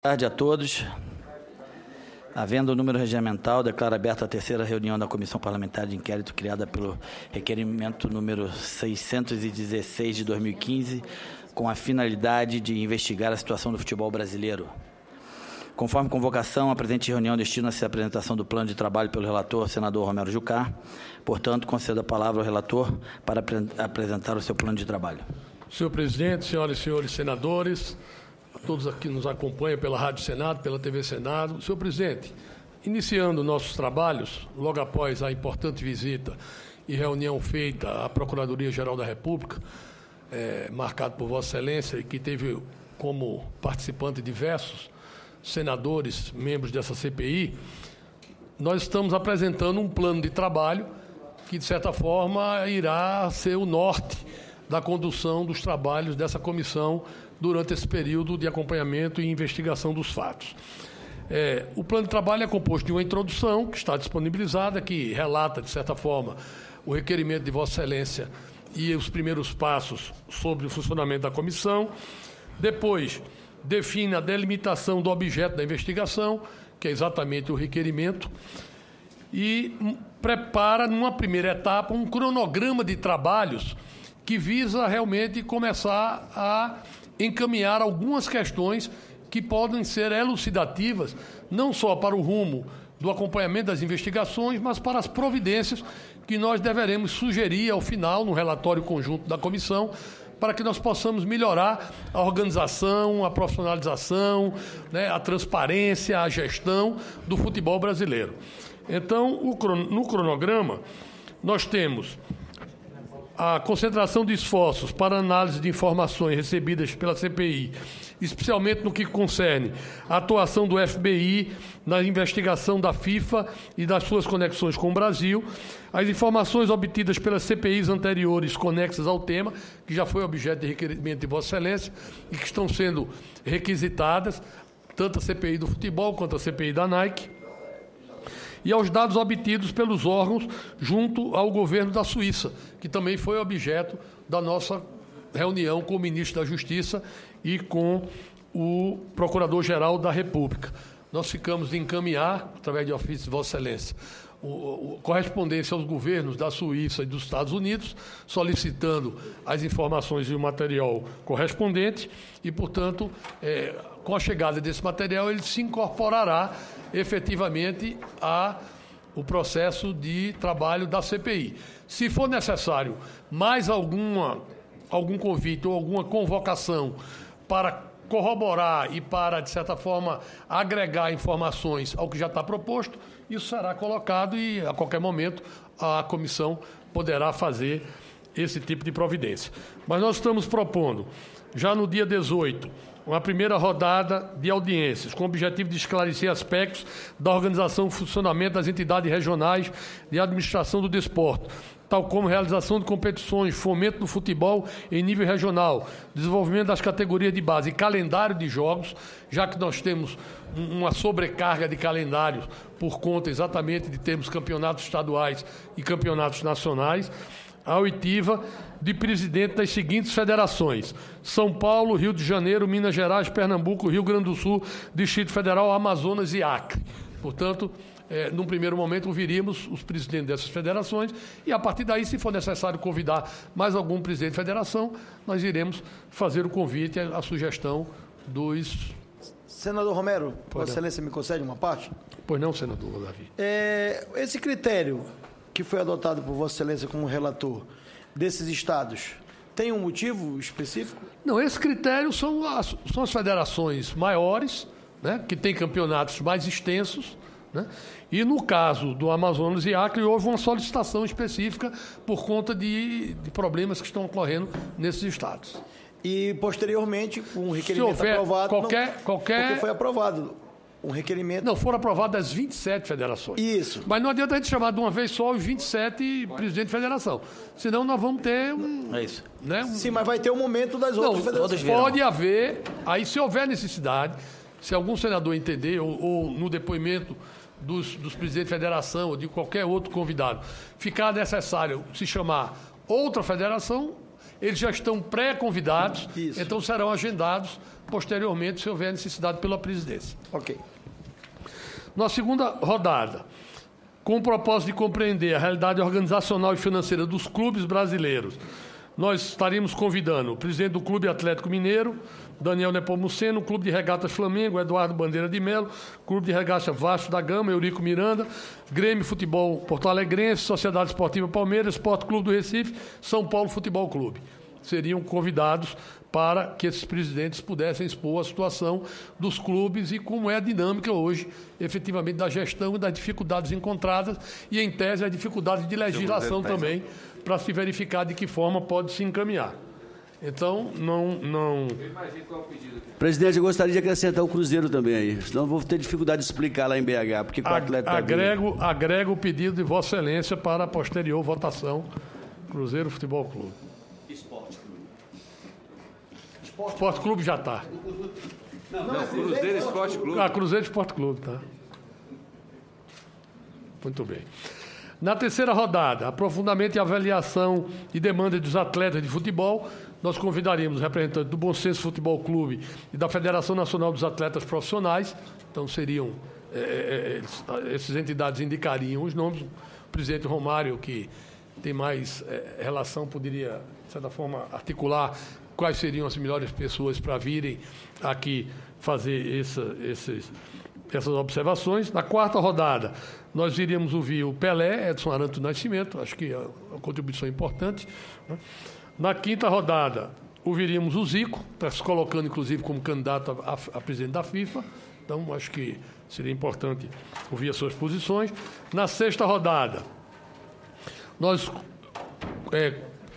Boa tarde a todos. Havendo o número regimental, declaro aberta a terceira reunião da Comissão Parlamentar de Inquérito criada pelo requerimento número 616 de 2015, com a finalidade de investigar a situação do futebol brasileiro. Conforme convocação, a presente reunião destina-se à apresentação do plano de trabalho pelo relator, senador Romero Jucá. Portanto, concedo a palavra ao relator para apresentar o seu plano de trabalho. Senhor presidente, senhoras e senhores senadores, a todos aqui que nos acompanham pela Rádio Senado, pela TV Senado. Senhor presidente, iniciando nossos trabalhos, logo após a importante visita e reunião feita à Procuradoria-Geral da República, marcado por Vossa Excelência, e que teve como participante diversos senadores, membros dessa CPI, nós estamos apresentando um plano de trabalho que, de certa forma, irá ser o norte da condução dos trabalhos dessa comissão durante esse período de acompanhamento e investigação dos fatos. O plano de trabalho é composto de uma introdução, que está disponibilizada, que relata, de certa forma, o requerimento de Vossa Excelência e os primeiros passos sobre o funcionamento da comissão. Depois, define a delimitação do objeto da investigação, que é exatamente o requerimento, e prepara, numa primeira etapa, um cronograma de trabalhos que visa realmente começar a encaminhar algumas questões que podem ser elucidativas, não só para o rumo do acompanhamento das investigações, mas para as providências que nós deveremos sugerir ao final, no relatório conjunto da comissão, para que nós possamos melhorar a organização, a profissionalização, a transparência, a gestão do futebol brasileiro. Então, no cronograma, nós temos a concentração de esforços para análise de informações recebidas pela CPI, especialmente no que concerne a atuação do FBI na investigação da FIFA e das suas conexões com o Brasil, as informações obtidas pelas CPIs anteriores conexas ao tema, que já foi objeto de requerimento de Vossa Excelência e que estão sendo requisitadas, tanto a CPI do futebol quanto a CPI da Nike, e aos dados obtidos pelos órgãos junto ao governo da Suíça, que também foi objeto da nossa reunião com o ministro da Justiça e com o Procurador-Geral da República. Nós ficamos de encaminhar, através de ofício de Vossa Excelência, correspondência aos governos da Suíça e dos Estados Unidos, solicitando as informações e o material correspondente e, portanto, com a chegada desse material, ele se incorporará efetivamente ao processo de trabalho da CPI. Se for necessário mais algum convite ou alguma convocação para corroborar e para, de certa forma, agregar informações ao que já está proposto, isso será colocado e, a qualquer momento, a comissão poderá fazer esse tipo de providência. Mas nós estamos propondo, já no dia 18, uma primeira rodada de audiências, com o objetivo de esclarecer aspectos da organização e funcionamento das entidades regionais de administração do desporto, tal como realização de competições, fomento do futebol em nível regional, desenvolvimento das categorias de base e calendário de jogos, já que nós temos uma sobrecarga de calendários por conta exatamente de termos campeonatos estaduais e campeonatos nacionais, a oitiva de presidente das seguintes federações: São Paulo, Rio de Janeiro, Minas Gerais, Pernambuco, Rio Grande do Sul, Distrito Federal, Amazonas e Acre. Portanto, num primeiro momento, ouviríamos os presidentes dessas federações e, a partir daí, se for necessário convidar mais algum presidente de federação, nós iremos fazer o convite, a sugestão dos... Senador Romero, Vossa Excelência me concede uma parte? Pois não, senador Davi. Esse critério que foi adotado por Vossa Excelência como relator desses estados, tem um motivo específico? Não, esse critério são as federações maiores, que têm campeonatos mais extensos, e no caso do Amazonas e Acre houve uma solicitação específica por conta de problemas que estão ocorrendo nesses estados. E posteriormente, um requerimento aprovado... Porque foi aprovado um requerimento... Não, foram aprovadas as 27 federações. Isso. Mas não adianta a gente chamar de uma vez só os 27 presidentes de federação. Senão nós vamos ter É isso. Sim, mas vai ter um momento das outras federações. Pode haver, aí se houver necessidade, se algum senador entender, ou no depoimento dos presidentes de federação ou de qualquer outro convidado, ficar necessário se chamar outra federação, eles já estão pré-convidados, Isso. então serão agendados posteriormente, se houver necessidade pela presidência. Ok. Na segunda rodada, com o propósito de compreender a realidade organizacional e financeira dos clubes brasileiros, nós estaríamos convidando o presidente do Clube Atlético Mineiro, Daniel Nepomuceno, Clube de Regatas Flamengo, Eduardo Bandeira de Melo, Clube de Regatas Vasco da Gama, Eurico Miranda, Grêmio Futebol Porto Alegrense, Sociedade Esportiva Palmeiras, Esporte Clube do Recife, São Paulo Futebol Clube. Seriam convidados para que esses presidentes pudessem expor a situação dos clubes e como é a dinâmica hoje, efetivamente, da gestão e das dificuldades encontradas e, em tese, a dificuldade de legislação também, para se verificar de que forma pode se encaminhar. Então, não... Presidente, eu gostaria de acrescentar o Cruzeiro também aí, senão eu vou ter dificuldade de explicar lá em BH, porque o atleta... Agrego o pedido de Vossa Excelência para a posterior votação, Cruzeiro Futebol Clube. Esporte Clube já está. Não, Cruzeiro Esporte Clube. Cruzeiro Esporte Clube, tá. Muito bem. Na terceira rodada, aprofundamento e avaliação e demanda dos atletas de futebol, nós convidaríamos representantes do Bom Senso Futebol Clube e da Federação Nacional dos Atletas Profissionais. Então, seriam... essas entidades indicariam os nomes. O presidente Romário, que tem mais relação, poderia, de certa forma, articular quais seriam as melhores pessoas para virem aqui fazer essas observações. Na quarta rodada, nós iríamos ouvir o Pelé, Edson Arantes do Nascimento, acho que é uma contribuição importante, né? Na quinta rodada, ouviríamos o Zico, está se colocando, inclusive, como candidato a presidente da FIFA, então acho que seria importante ouvir as suas posições. Na sexta rodada, nós...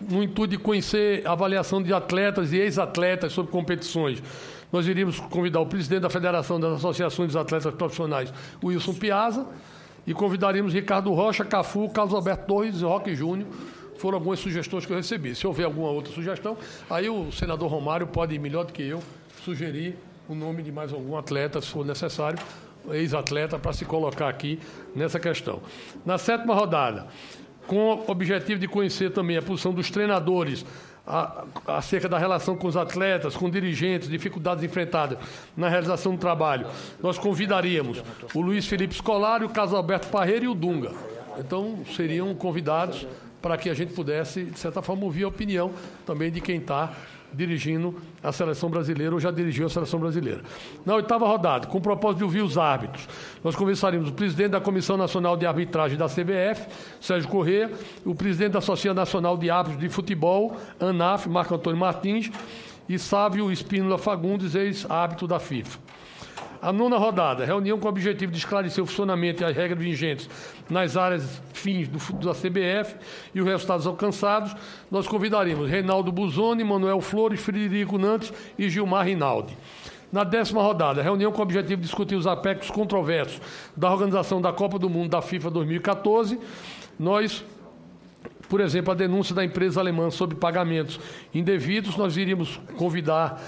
no intuito de conhecer a avaliação de atletas e ex-atletas sobre competições, nós iríamos convidar o presidente da Federação das Associações dos Atletas Profissionais, Wilson Piazza, e convidaríamos Ricardo Rocha, Cafu, Carlos Alberto Torres e Roque Júnior. Foram algumas sugestões que eu recebi. Se houver alguma outra sugestão, aí o senador Romário pode, melhor do que eu, sugerir o nome de mais algum atleta, se for necessário, ex-atleta, para se colocar aqui nessa questão. Na sétima rodada, com o objetivo de conhecer também a posição dos treinadores acerca da relação com os atletas, com dirigentes, dificuldades enfrentadas na realização do trabalho, nós convidaríamos o Luiz Felipe Scolari, o Carlos Alberto Parreira e o Dunga. Então, seriam convidados para que a gente pudesse, de certa forma, ouvir a opinião também de quem está dirigindo a seleção brasileira ou já dirigiu a seleção brasileira. Na oitava rodada, com o propósito de ouvir os árbitros, nós conversaríamos o presidente da Comissão Nacional de Arbitragem da CBF, Sérgio Corrêa, o presidente da Associação Nacional de Árbitros de Futebol, ANAF, Marco Antônio Martins, e Sávio Espínola Fagundes, ex-árbitro da FIFA. A nona rodada, reunião com o objetivo de esclarecer o funcionamento e as regras vigentes nas áreas fins da CBF e os resultados alcançados, nós convidaríamos Reinaldo Buzoni, Manuel Flores, Frederico Nantes e Gilmar Rinaldi. Na 10ª rodada, reunião com o objetivo de discutir os aspectos controversos da organização da Copa do Mundo da FIFA 2014, nós... Por exemplo, a denúncia da empresa alemã sobre pagamentos indevidos, nós iríamos convidar...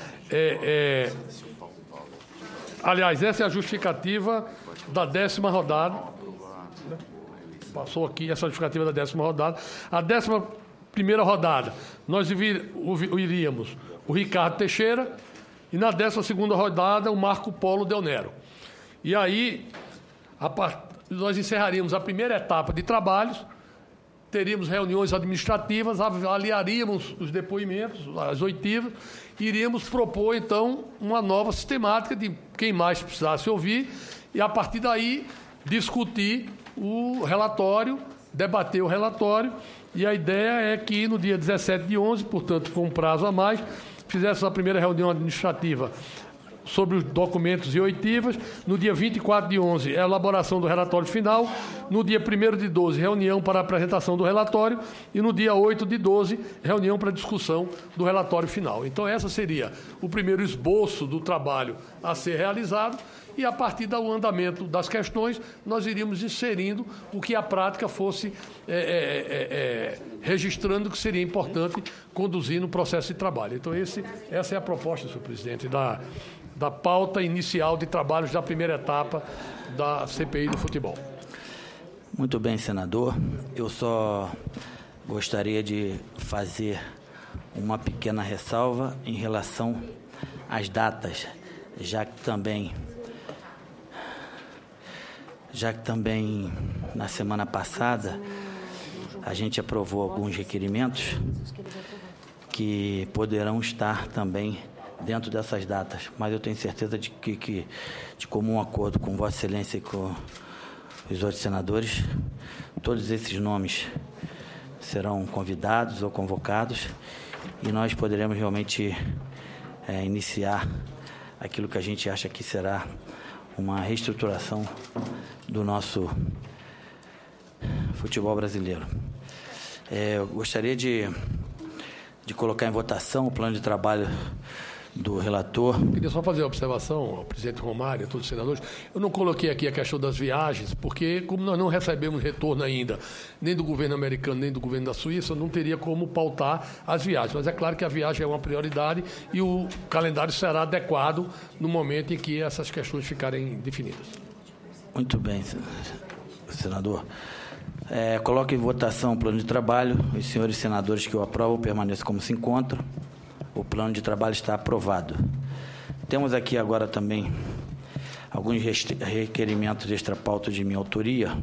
Aliás, essa é a justificativa da 10ª rodada. Passou aqui essa justificativa da 10ª rodada. A 11ª rodada, nós iríamos o Ricardo Teixeira e na 12ª rodada o Marco Polo Del Nero. E aí, nós encerraríamos a primeira etapa de trabalhos, teríamos reuniões administrativas, avaliaríamos os depoimentos, as oitivas, e iríamos propor, então, uma nova sistemática de quem mais precisasse ouvir, e, a partir daí, discutir o relatório, debater o relatório, e a ideia é que, no dia 17/11, portanto, com um prazo a mais, fizesse a primeira reunião administrativa sobre os documentos e oitivas. No dia 24/11, a elaboração do relatório final. No dia 1º/12, reunião para a apresentação do relatório. E no dia 8/12, reunião para discussão do relatório final. Então, essa seria o primeiro esboço do trabalho a ser realizado. E, a partir do andamento das questões, nós iríamos inserindo o que a prática fosse registrando, que seria importante conduzir no processo de trabalho. Então, essa é a proposta, senhor presidente, da pauta inicial de trabalhos da primeira etapa da CPI do futebol. Muito bem, senador. Eu só gostaria de fazer uma pequena ressalva em relação às datas, já que também na semana passada a gente aprovou alguns requerimentos que poderão estar também dentro dessas datas, mas eu tenho certeza de que de comum acordo com Vossa Excelência e com os outros senadores, todos esses nomes serão convidados ou convocados e nós poderemos realmente iniciar aquilo que a gente acha que será uma reestruturação do nosso futebol brasileiro. Eu gostaria de colocar em votação o plano de trabalho do relator. Eu queria só fazer uma observação ao presidente Romário, a todos os senadores. Eu não coloquei aqui a questão das viagens, porque como nós não recebemos retorno ainda, nem do governo americano, nem do governo da Suíça, não teria como pautar as viagens. Mas é claro que a viagem é uma prioridade e o calendário será adequado no momento em que essas questões ficarem definidas. Muito bem, senador. Coloque em votação o plano de trabalho. Os senhores senadores que o aprovam permaneçam como se encontram. O plano de trabalho está aprovado. Temos aqui agora também alguns requerimentos de extrapauta de minha autoria,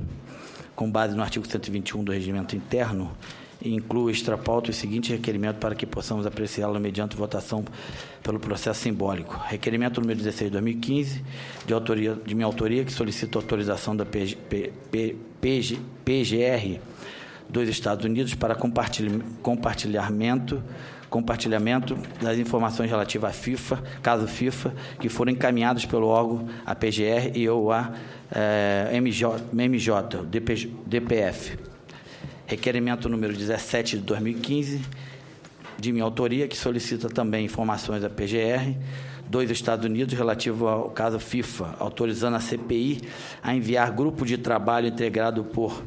com base no artigo 121 do Regimento Interno, e inclui extrapauta o seguinte requerimento para que possamos apreciá-lo mediante votação pelo processo simbólico. Requerimento número 16 de 2015, de minha autoria, que solicita autorização da PGR dos Estados Unidos para compartilhamento das informações relativas à FIFA, caso FIFA, que foram encaminhados pelo órgão a PGR e ou a MJ, DPF. Requerimento número 17 de 2015, de minha autoria, que solicita também informações da PGR dos Estados Unidos relativo ao caso FIFA, autorizando a CPI a enviar grupo de trabalho integrado por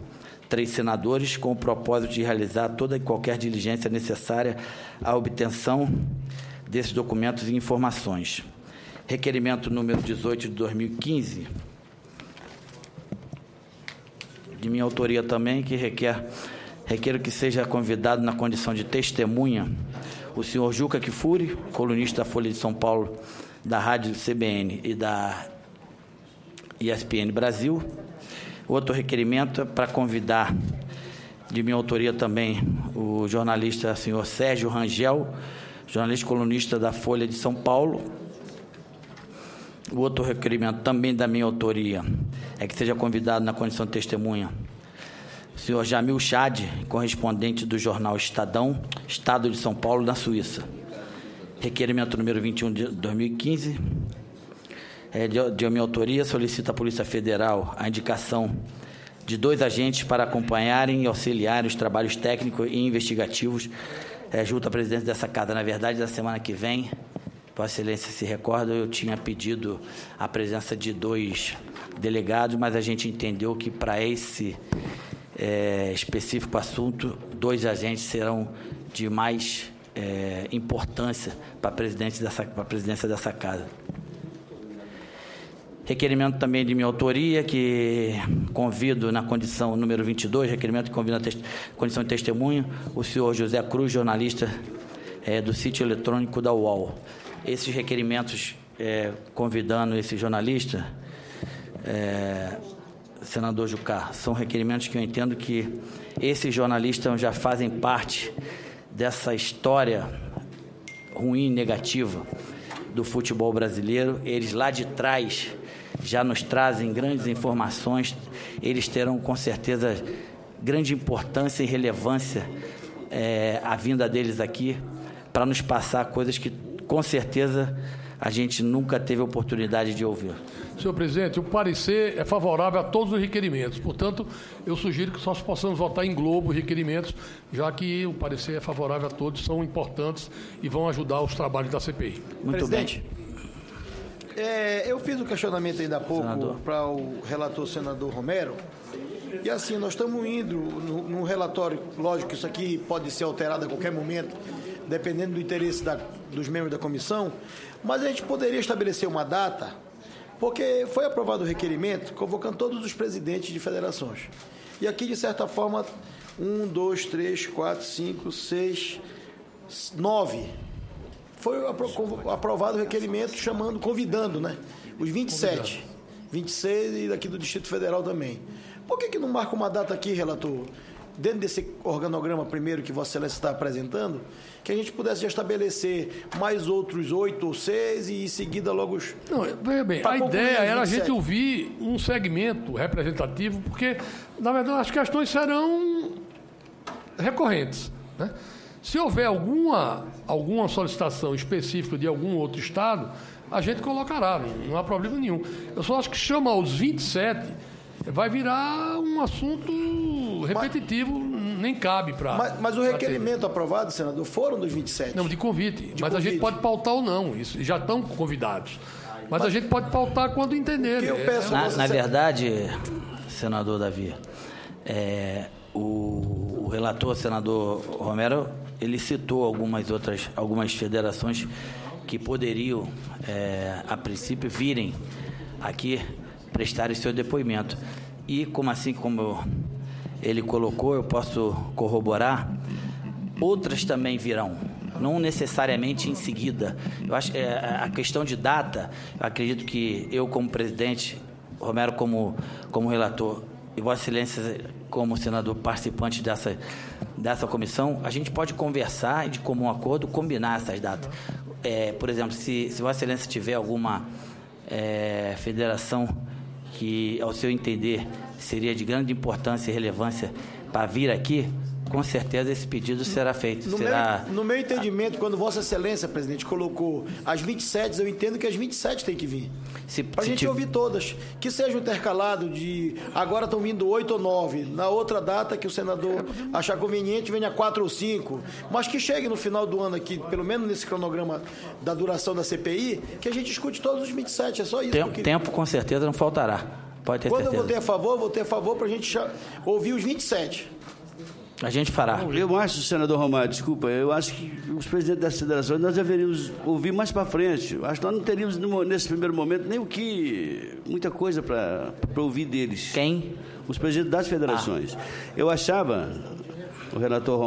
3 senadores com o propósito de realizar toda e qualquer diligência necessária à obtenção desses documentos e informações. Requerimento número 18 de 2015, de minha autoria também, que requer que seja convidado na condição de testemunha o senhor Juca Kfouri, colunista da Folha de São Paulo, da Rádio CBN e da ESPN Brasil. Outro requerimento é para convidar, de minha autoria também, o jornalista senhor Sérgio Rangel, jornalista colunista da Folha de São Paulo. O outro requerimento, também da minha autoria, é que seja convidado na condição de testemunha o senhor Jamil Chad, correspondente do jornal Estadão, Estado de São Paulo, na Suíça. Requerimento número 21 de 2015, de minha autoria, solicita à Polícia Federal a indicação de 2 agentes para acompanharem e auxiliarem os trabalhos técnicos e investigativos junto à presidência dessa casa. Na verdade, na semana que vem, Vossa Excelência se recorda, eu tinha pedido a presença de 2 delegados, mas a gente entendeu que para esse específico assunto, 2 agentes serão de mais importância para a presidência dessa casa. Requerimento também de minha autoria, que convido na condição número 22, requerimento que convido na condição de testemunha, o senhor José Cruz, jornalista do sítio eletrônico da UOL. Esses requerimentos, convidando esse jornalista, senador Jucá, são requerimentos que eu entendo que esses jornalistas já fazem parte dessa história ruim, negativa do futebol brasileiro. Eles lá de trás já nos trazem grandes informações, eles terão com certeza grande importância e relevância a vinda deles aqui para nos passar coisas que com certeza a gente nunca teve oportunidade de ouvir. Senhor presidente, o parecer é favorável a todos os requerimentos, portanto, eu sugiro que nós possamos votar em globo os requerimentos, já que o parecer é favorável a todos, são importantes e vão ajudar os trabalhos da CPI. Muito presidente, bem. Eu fiz um questionamento ainda há pouco para o relator senador Romero, e assim, nós estamos indo num relatório, lógico que isso aqui pode ser alterado a qualquer momento, dependendo do interesse dos membros da comissão, mas a gente poderia estabelecer uma data, porque foi aprovado o requerimento convocando todos os presidentes de federações. E aqui, de certa forma, 1, 2, 3, 4, 5, 6, 9, foi aprovado o requerimento convidando, né? Os 27, 26 e daqui do Distrito Federal também. Por que não marca uma data aqui, relator, dentro desse organograma primeiro que Vossa Excelência está apresentando, que a gente pudesse já estabelecer mais outros 8 ou 6 e em seguida logo os... Não, veja bem, a ideia era a gente ouvir um segmento representativo, porque, na verdade, as questões serão recorrentes, né? Se houver alguma solicitação específica de algum outro estado, a gente colocará, não há problema nenhum. Eu só acho que chamar os 27 vai virar um assunto repetitivo, nem cabe para... Mas o requerimento aprovado, senador, foram dos 27? Não, de convite. Mas a gente pode pautar ou não, isso, já estão convidados. Mas a gente pode pautar quando entender. Na verdade, senador Davi, o relator, senador Romero, ele citou algumas federações que poderiam, a princípio, virem aqui prestarem seu depoimento. E como ele colocou, eu posso corroborar, outras também virão, não necessariamente em seguida. Eu acho a questão de data, eu acredito que eu, como presidente, Romero como relator, e Vossa Excelência, como senador participante dessa comissão, a gente pode conversar e, de comum acordo, combinar essas datas. Por exemplo, se Vossa Excelência tiver alguma federação que, ao seu entender, seria de grande importância e relevância para vir aqui, com certeza esse pedido será feito. No meu entendimento, quando Vossa Excelência, presidente, colocou as 27, eu entendo que as 27 têm que vir. Para a gente ouvir todas. Que seja intercalado de... Agora estão vindo 8 ou 9. Na outra data que o senador achar conveniente, venha 4 ou 5. Mas que chegue no final do ano aqui, pelo menos nesse cronograma da duração da CPI, que a gente escute todos os 27. É só isso. Tempo com certeza não faltará. Pode ter certeza. Quando eu votei a favor para a gente ouvir os 27. A gente fará. Eu acho, senador Romário, desculpa, eu acho que os presidentes das federações nós deveríamos ouvir mais para frente. Eu acho que nós não teríamos, nesse primeiro momento, muita coisa para ouvir deles. Quem? Os presidentes das federações. Eu achava, o relator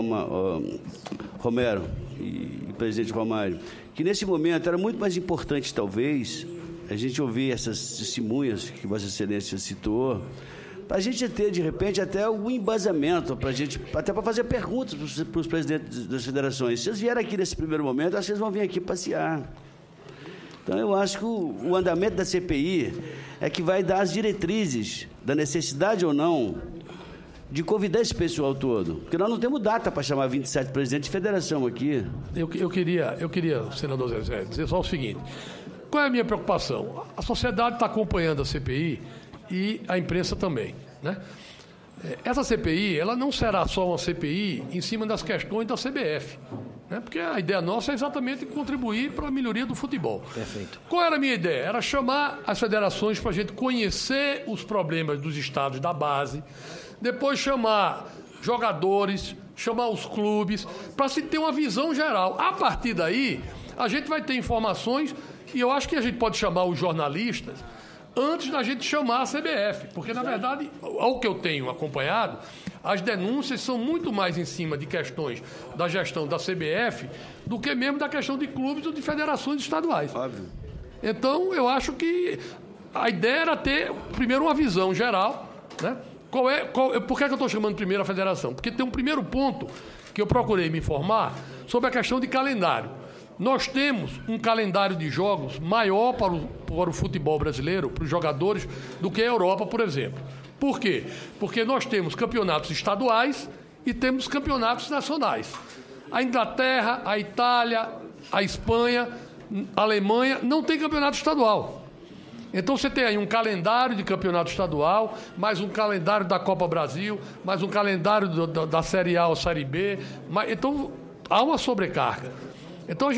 Romero e o presidente Romário, que nesse momento era muito mais importante, talvez, a gente ouvir essas testemunhas que Vossa Excelência citou, para a gente ter, de repente, até algum embasamento, até para fazer perguntas para os presidentes das federações. Se eles vierem aqui nesse primeiro momento, acho que eles vão vir aqui passear. Então, eu acho que o andamento da CPI é que vai dar as diretrizes da necessidade ou não de convidar esse pessoal todo. Porque nós não temos data para chamar 27 presidentes de federação aqui. Eu queria, senador Zezé, dizer só o seguinte. Qual é a minha preocupação? A sociedade está acompanhando a CPI e a imprensa também, né? Essa CPI, ela não será só uma CPI em cima das questões da CBF, né? Porque a ideia nossa é exatamente contribuir para a melhoria do futebol. Perfeito. Qual era a minha ideia? Era chamar as federações para a gente conhecer os problemas dos estados da base, depois chamar jogadores, chamar os clubes, para se ter uma visão geral. A partir daí, a gente vai ter informações, e eu acho que a gente pode chamar os jornalistas antes da gente chamar a CBF, porque, na verdade, ao que eu tenho acompanhado, as denúncias são muito mais em cima de questões da gestão da CBF do que mesmo da questão de clubes ou de federações estaduais. Óbvio. Então, eu acho que a ideia era ter, primeiro, uma visão geral, né? Por que eu estou chamando primeiro a federação? Porque tem um primeiro ponto que eu procurei me informar sobre a questão de calendário. Nós temos um calendário de jogos maior para o futebol brasileiro, para os jogadores, do que a Europa, por exemplo. Por quê? Porque nós temos campeonatos estaduais e temos campeonatos nacionais. A Inglaterra, a Itália, a Espanha, a Alemanha não tem campeonato estadual. Então você tem aí um calendário de campeonato estadual, mais um calendário da Copa Brasil, mais um calendário da Série A ou Série B. Então há uma sobrecarga. Então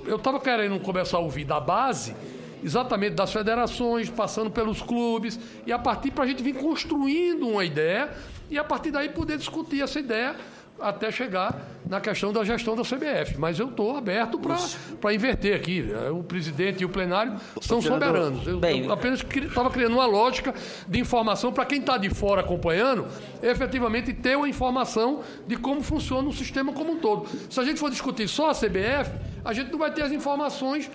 eu estava querendo começar a ouvir da base, exatamente das federações, passando pelos clubes, e a partir para a gente vir construindo uma ideia, e a partir daí poder discutir essa ideia até chegar na questão da gestão da CBF. Mas eu estou aberto para inverter aqui. O presidente e o plenário são soberanos. Eu apenas estava criando uma lógica de informação para quem está de fora acompanhando, efetivamente ter uma informação de como funciona o sistema como um todo. Se a gente for discutir só a CBF, a gente não vai ter as informações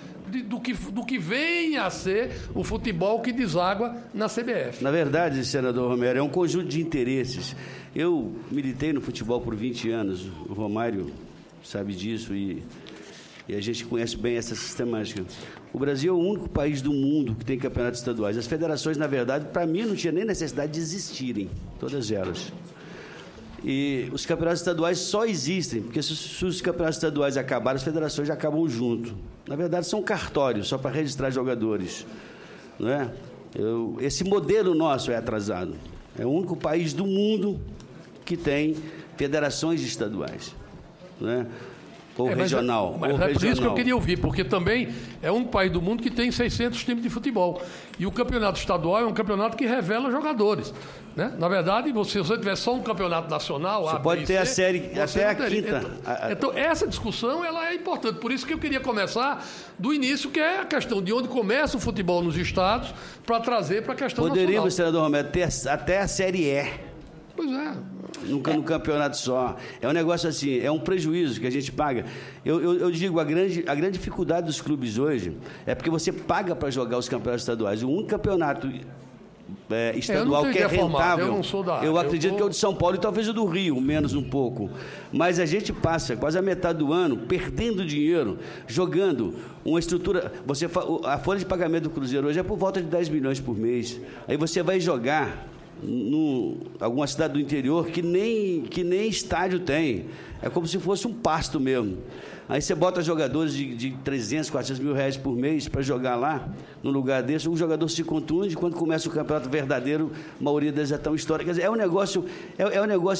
do que vem a ser o futebol que deságua na CBF. Na verdade, senador Romero, é um conjunto de interesses. Eu militei no futebol por 20 anos, o Romário sabe disso e a gente conhece bem essa sistemática. O Brasil é o único país do mundo que tem campeonatos estaduais. As federações, na verdade, para mim, não tinha nem necessidade de existirem, todas elas. E os campeonatos estaduais só existem, porque se os campeonatos estaduais acabarem, as federações já acabam junto. Na verdade, são cartórios, só para registrar jogadores. Não é? Esse modelo nosso é atrasado. É o único país do mundo que tem federações estaduais. Não é? Ou regional. Mas é por isso que eu queria ouvir, porque também é um país do mundo que tem 600 times de futebol. E o campeonato estadual é um campeonato que revela jogadores. Né? Na verdade, se você tiver só um campeonato nacional... Você pode ter a série até a quinta. Então, essa discussão ela é importante. Por isso que eu queria começar do início, que é a questão de onde começa o futebol nos estados, para trazer para a questão nacional. Poderíamos, senador Romero, ter até a Série E. Pois é. No campeonato só. É um negócio assim, é um prejuízo que a gente paga. Eu digo, a grande dificuldade dos clubes hoje é porque você paga para jogar os campeonatos estaduais. O único campeonato estadual que é rentável, eu acredito que é o de São Paulo e talvez o do Rio, menos um pouco. Mas a gente passa quase a metade do ano perdendo dinheiro, jogando uma estrutura... A folha de pagamento do Cruzeiro hoje é por volta de 10 milhões por mês. Aí você vai jogar... alguma cidade do interior que nem estádio tem. É como se fosse um pasto mesmo. Aí você bota jogadores de 300, 400 mil reais por mês para jogar lá, num lugar desse, o jogador se contunde, quando começa o campeonato verdadeiro, a maioria deles já estão históricas. É um negócio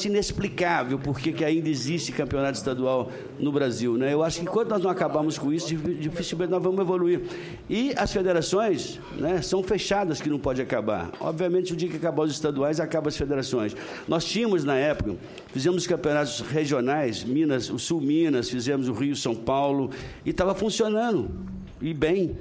inexplicável porque que ainda existe campeonato estadual no Brasil. Né? Eu acho que enquanto nós não acabarmos com isso, dificilmente nós vamos evoluir. E as federações, né, são fechadas, que não pode acabar. Obviamente, o dia que acabar os estaduais, acabam as federações. Nós tínhamos, na época, fizemos campeonatos regionais, o Sul Minas, fizemos o Rio, São Paulo, e estava funcionando, e bem.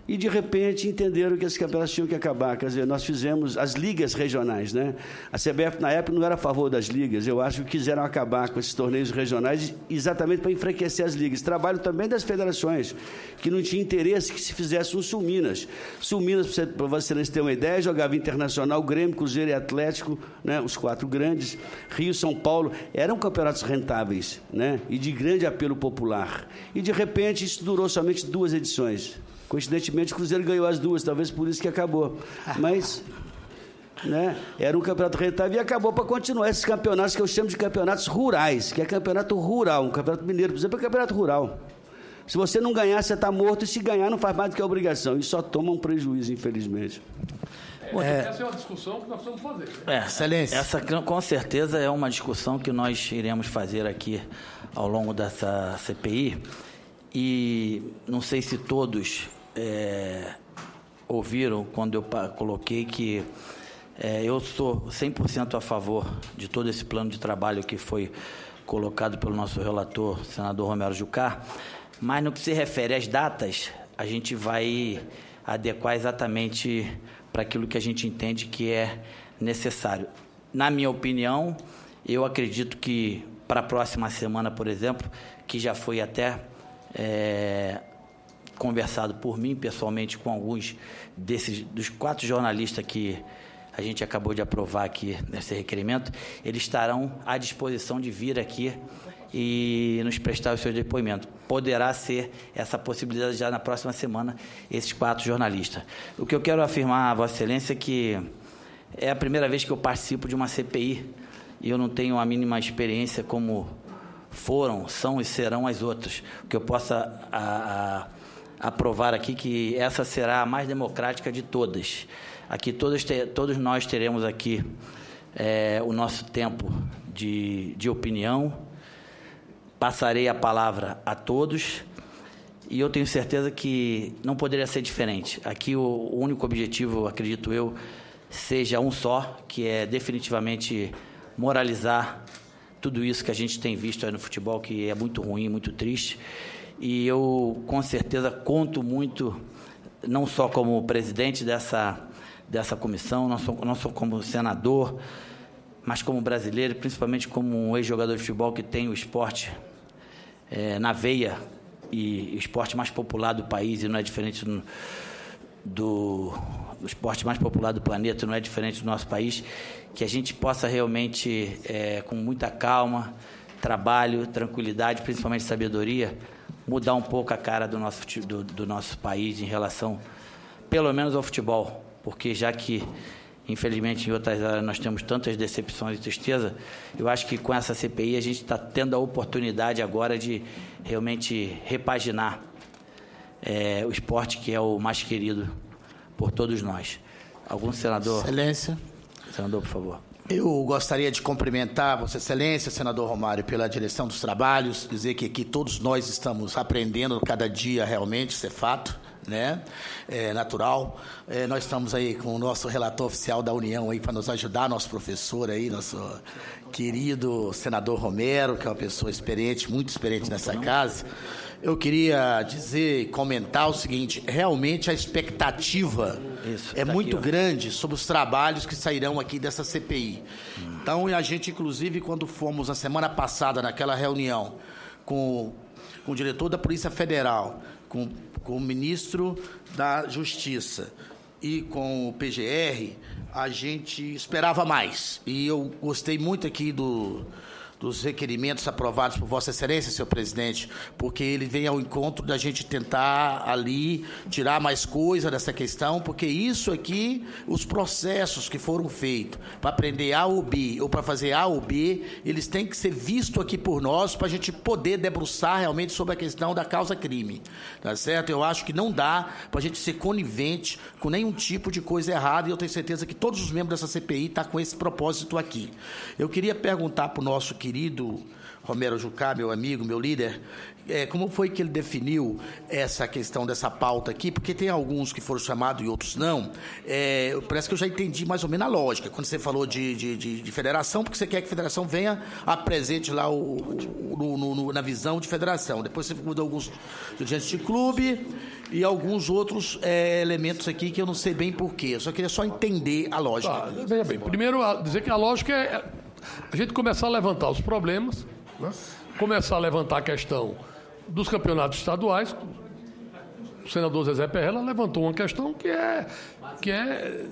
E, de repente, entenderam que esses campeonatos tinham que acabar. Quer dizer, nós fizemos as ligas regionais, né? A CBF, na época, não era a favor das ligas. Eu acho que quiseram acabar com esses torneios regionais exatamente para enfraquecer as ligas. Trabalho também das federações, que não tinha interesse que se fizesse um Sul Minas. Sul Minas, para vocês terem uma ideia, jogava Internacional, Grêmio, Cruzeiro e Atlético, né? Os 4 grandes. Rio, São Paulo, eram campeonatos rentáveis, né? E de grande apelo popular. E, de repente, isso durou somente 2 edições. Coincidentemente, o Cruzeiro ganhou as 2, talvez por isso que acabou. Mas, né, era um campeonato rentável e acabou para continuar esses campeonatos que eu chamo de campeonatos rurais, que é campeonato rural. Um campeonato mineiro, por exemplo, é campeonato rural. Se você não ganhar, você está morto, e se ganhar, não faz mais do que a obrigação. E só toma um prejuízo, infelizmente. Essa é uma discussão que nós vamos fazer. Excelência. Essa, com certeza, é uma discussão que nós iremos fazer aqui ao longo dessa CPI. E não sei se todos ouviram quando eu coloquei que eu sou 100% a favor de todo esse plano de trabalho que foi colocado pelo nosso relator, senador Romero Jucá, mas no que se refere às datas, a gente vai adequar exatamente para aquilo que a gente entende que é necessário. Na minha opinião, eu acredito que para a próxima semana, por exemplo, que já foi até... conversado por mim pessoalmente com alguns dos 4 jornalistas que a gente acabou de aprovar aqui nesse requerimento, eles estarão à disposição de vir aqui e nos prestar os seus depoimentos. Poderá ser essa possibilidade já na próxima semana, esses 4 jornalistas. O que eu quero afirmar a Vossa Excelência é que é a primeira vez que eu participo de uma CPI e eu não tenho a mínima experiência como são e serão as outras. O que eu possa aprovar aqui que essa será a mais democrática de todas. Aqui todos nós teremos aqui o nosso tempo de opinião. Passarei a palavra a todos e eu tenho certeza que não poderia ser diferente. Aqui o único objetivo, acredito eu, seja um só, que é definitivamente moralizar tudo isso que a gente tem visto aí no futebol, que é muito ruim, muito triste. E eu, com certeza, conto muito, não só como presidente dessa comissão, não só como senador, mas como brasileiro, principalmente como um ex-jogador de futebol que tem o esporte na veia, e o esporte mais popular do país, e não é diferente do esporte mais popular do planeta, não é diferente do nosso país, que a gente possa realmente, com muita calma, trabalho, tranquilidade, principalmente sabedoria, mudar um pouco a cara do nosso país em relação, pelo menos, ao futebol, porque já que, infelizmente, em outras áreas nós temos tantas decepções e tristeza, eu acho que com essa CPI a gente está tendo a oportunidade agora de realmente repaginar o esporte, que é o mais querido por todos nós. Algum senador? Excelência. Senador, por favor. Eu gostaria de cumprimentar Vossa Excelência, senador Romário, pela direção dos trabalhos, dizer que aqui todos nós estamos aprendendo cada dia realmente, isso é fato, né? É natural. Nós estamos aí com o nosso relator oficial da União aí para nos ajudar, nosso professor aí, nosso querido senador Romero, que é uma pessoa experiente, muito experiente nessa casa. Eu queria dizer, comentar o seguinte: realmente a expectativa é muito grande sobre os trabalhos que sairão aqui dessa CPI. Então, a gente, inclusive, quando fomos na semana passada naquela reunião com o diretor da Polícia Federal, com o ministro da Justiça e com o PGR, a gente esperava mais. E eu gostei muito aqui dos requerimentos aprovados por Vossa Excelência, senhor presidente, porque ele vem ao encontro da gente tentar ali tirar mais coisa dessa questão, porque isso aqui, os processos que foram feitos para prender A ou B, ou para fazer A ou B, eles têm que ser vistos aqui por nós, para a gente poder debruçar realmente sobre a questão da causa-crime, tá certo? Eu acho que não dá para a gente ser conivente com nenhum tipo de coisa errada, e eu tenho certeza que todos os membros dessa CPI estão com esse propósito aqui. Eu queria perguntar para o nosso querido Romero Jucá, meu amigo, meu líder, como foi que ele definiu essa questão dessa pauta aqui? Porque tem alguns que foram chamados e outros não. Parece que eu já entendi mais ou menos a lógica. Quando você falou de federação, porque você quer que a federação venha apresente lá na visão de federação. Depois você mudou alguns dirigentes de clube e alguns outros elementos aqui que eu não sei bem porquê. Eu só queria entender a lógica. Veja bem, primeiro dizer que a lógica é a gente começar a levantar os problemas, né? Começar a levantar a questão dos campeonatos estaduais. O senador Zezé Perrella levantou uma questão que é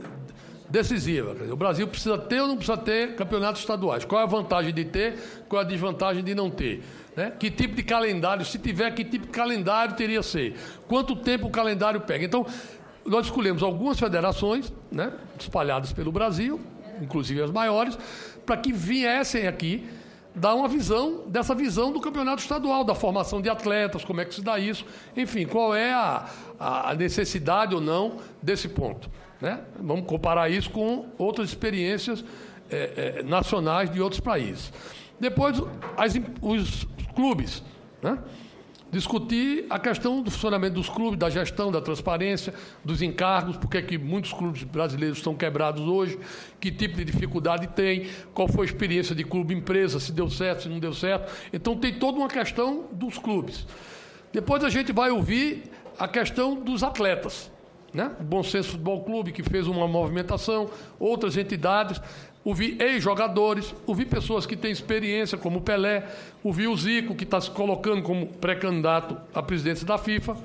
decisiva. Quer dizer, o Brasil precisa ter ou não precisa ter campeonatos estaduais? Qual é a vantagem de ter? Qual é a desvantagem de não ter? Né? Que tipo de calendário, se tiver, que tipo de calendário teria que ser? Quanto tempo o calendário pega? Então, nós escolhemos algumas federações, né, espalhadas pelo Brasil, inclusive as maiores, para que viessem aqui dar uma visão, dessa visão do campeonato estadual, da formação de atletas, como é que se dá isso, enfim, qual é a necessidade ou não desse ponto. Né? Vamos comparar isso com outras experiências nacionais de outros países. Depois, os clubes, né? Discutir a questão do funcionamento dos clubes, da gestão, da transparência, dos encargos, porque que muitos clubes brasileiros estão quebrados hoje, que tipo de dificuldade tem, qual foi a experiência de clube-empresa, se deu certo, se não deu certo. Então, tem toda uma questão dos clubes. Depois a gente vai ouvir a questão dos atletas, né? O Bom Senso Futebol Clube, que fez uma movimentação, outras entidades. Ouvi ex-jogadores, ouvi pessoas que têm experiência, como o Pelé, ouvi o Zico, que está se colocando como pré-candidato à presidência da FIFA,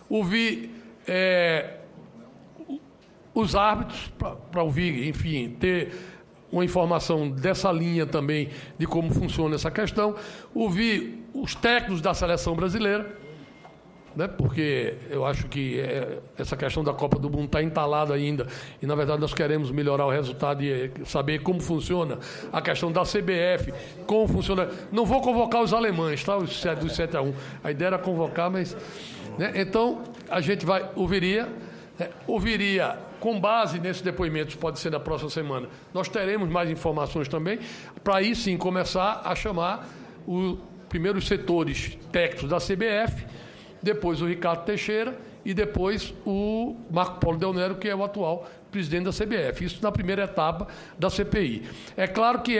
ouvi os árbitros, para ouvir, enfim, ter uma informação dessa linha também de como funciona essa questão, ouvi os técnicos da seleção brasileira, né? Porque eu acho que essa questão da Copa do Mundo está entalada ainda e, na verdade, nós queremos melhorar o resultado e saber como funciona a questão da CBF, como funciona. Não vou convocar os alemães, tá? Dos 7-1. A ideia era convocar, mas... Né? Então, a gente ouviria com base nesses depoimentos, pode ser na próxima semana, nós teremos mais informações também, para aí sim começar a chamar primeiro os setores técnicos da CBF, depois o Ricardo Teixeira e depois o Marco Polo Del Nero, que é o atual presidente da CBF. Isso na primeira etapa da CPI. É claro que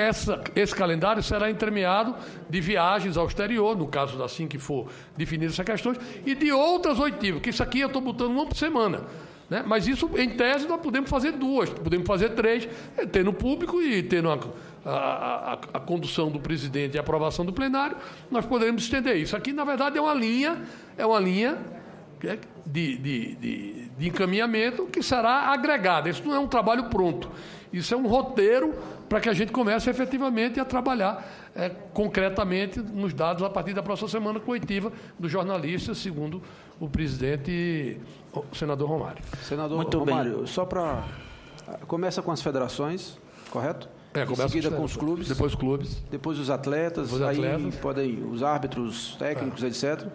esse calendário será entremeado de viagens ao exterior, no caso assim que for definir essas questões, e de outras oitivas, que isso aqui eu estou botando uma por semana. Né? Mas isso, em tese, nós podemos fazer 2, podemos fazer 3, tendo público e tendo a condução do presidente e a aprovação do plenário, nós poderemos estender isso. Aqui, na verdade, é uma linha de encaminhamento que será agregada. Isso não é um trabalho pronto. Isso é um roteiro para que a gente comece efetivamente a trabalhar concretamente nos dados a partir da próxima semana coletiva dos jornalistas, segundo o presidente, o senador Romário. Senador Romário, só para... Começa com as federações, correto? Em seguida com os clubes. Depois os clubes. Depois os atletas. Aí podem os árbitros, técnicos, etc.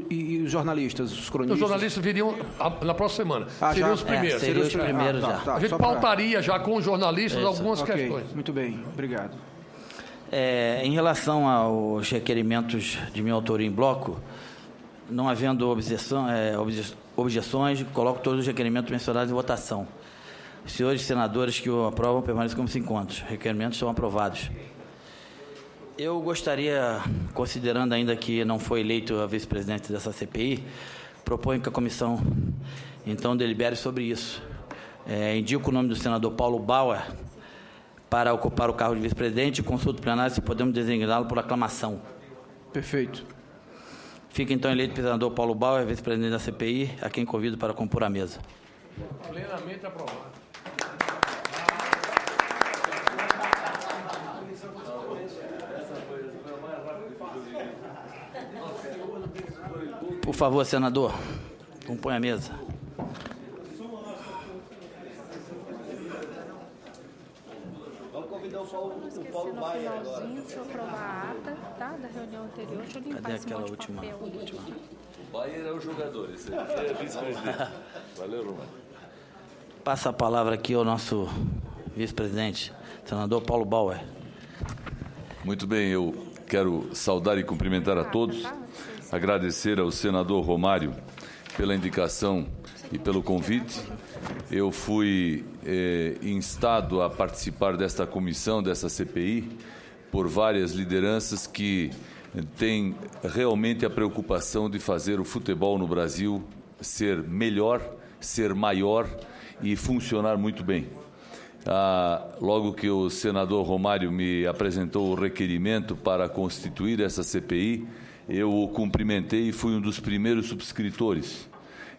E os jornalistas, os cronistas. Os jornalistas viriam na próxima semana. Seriam os primeiros. Seriam os primeiros já. A gente pautaria já com os jornalistas algumas questões. Muito bem, obrigado. Em relação aos requerimentos de minha autoria em bloco, não havendo objeções, coloco todos os requerimentos mencionados em votação. Os senhores senadores que o aprovam permaneçam como se encontram. Os requerimentos são aprovados. Eu gostaria, considerando ainda que não foi eleito a vice-presidente dessa CPI, proponho que a comissão, então, delibere sobre isso. Indico o nome do senador Paulo Bauer para ocupar o cargo de vice-presidente e consulto plenário se podemos designá-lo por aclamação. Perfeito. Fica, então, eleito o senador Paulo Bauer, vice-presidente da CPI, a quem convido para compor a mesa. Plenamente aprovado. Por favor, senador, compõe a mesa. Vamos convidar o Paulo Baier agora. Se eu aprovar a ata, tá, da reunião anterior, deixa eu limpar esse monte de papel. O Baier é o jogador, esse aqui é vice-presidente. Valeu, Romário. Passa a palavra aqui ao nosso vice-presidente, senador Paulo Bauer. Muito bem, eu quero saudar e cumprimentar a todos, agradecer ao senador Romário pela indicação e pelo convite. Eu fui instado a participar desta comissão, dessa CPI, por várias lideranças que têm realmente a preocupação de fazer o futebol no Brasil ser melhor, ser maior e funcionar muito bem. Logo que o senador Romário me apresentou o requerimento para constituir essa CPI, eu o cumprimentei e fui um dos primeiros subscritores.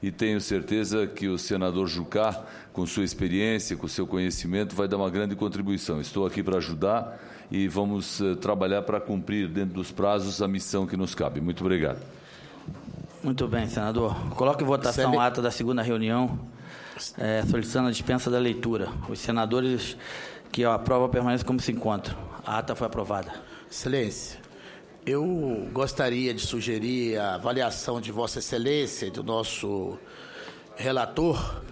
E tenho certeza que o senador Jucá, com sua experiência, com seu conhecimento, vai dar uma grande contribuição. Estou aqui para ajudar e vamos trabalhar para cumprir, dentro dos prazos, a missão que nos cabe. Muito obrigado. Muito bem, senador. Coloque em votação a ata da segunda reunião, solicitando a dispensa da leitura. Os senadores que aprovam permanecem como se encontram. A ata foi aprovada. Excelência, eu gostaria de sugerir a avaliação de Vossa Excelência e do nosso relator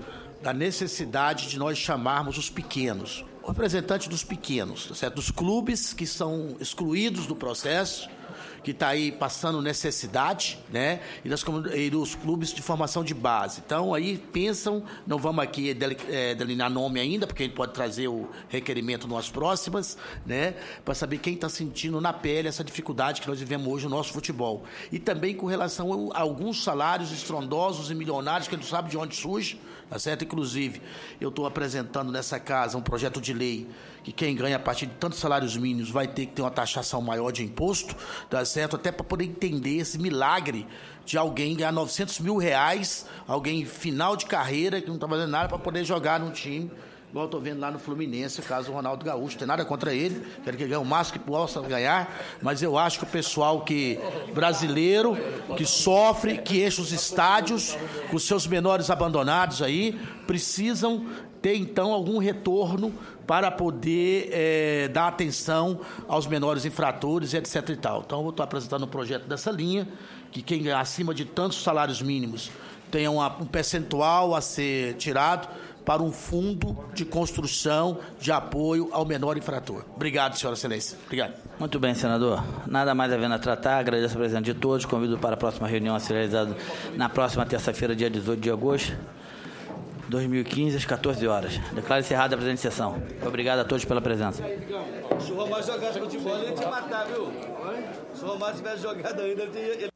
da necessidade de nós chamarmos os pequenos, o representante dos pequenos, certo? Dos clubes que são excluídos do processo, que está aí passando necessidade, né? E dos clubes de formação de base. Então, aí pensam, não vamos aqui delinear nome ainda, porque a gente pode trazer o requerimento nas próximas, né? Para saber quem está sentindo na pele essa dificuldade que nós vivemos hoje no nosso futebol. E também com relação a alguns salários estrondosos e milionários que a gente não sabe de onde surge, tá certo? Inclusive, eu estou apresentando nessa casa um projeto de lei que quem ganha a partir de tantos salários mínimos vai ter que ter uma taxação maior de imposto, tá certo? Até para poder entender esse milagre de alguém ganhar R$900 mil, alguém final de carreira que não está fazendo nada para poder jogar num time, igual eu estou vendo lá no Fluminense, o caso do Ronaldo Gaúcho. Não tem nada contra ele, quero que ele ganhe o máximo que possa ganhar, mas eu acho que o pessoal brasileiro que sofre, que enche os estádios com seus menores abandonados aí, precisam ter então algum retorno para poder dar atenção aos menores infratores, etc. e tal. Então, eu estou apresentando um projeto dessa linha, que quem ganhar acima de tantos salários mínimos tenha um percentual a ser tirado para um fundo de construção de apoio ao menor infrator. Obrigado, senhora excelência. Obrigado. Muito bem, senador. Nada mais havendo a tratar, agradeço a presença de todos, convido para a próxima reunião a ser realizada na próxima terça-feira, dia 18 de agosto de 2015, às 14 horas. Declaro encerrada a presente sessão. Obrigado a todos pela presença. Se o Romário jogasse futebol, ele ia te matar, viu? Se o Romário tivesse jogado ainda, ele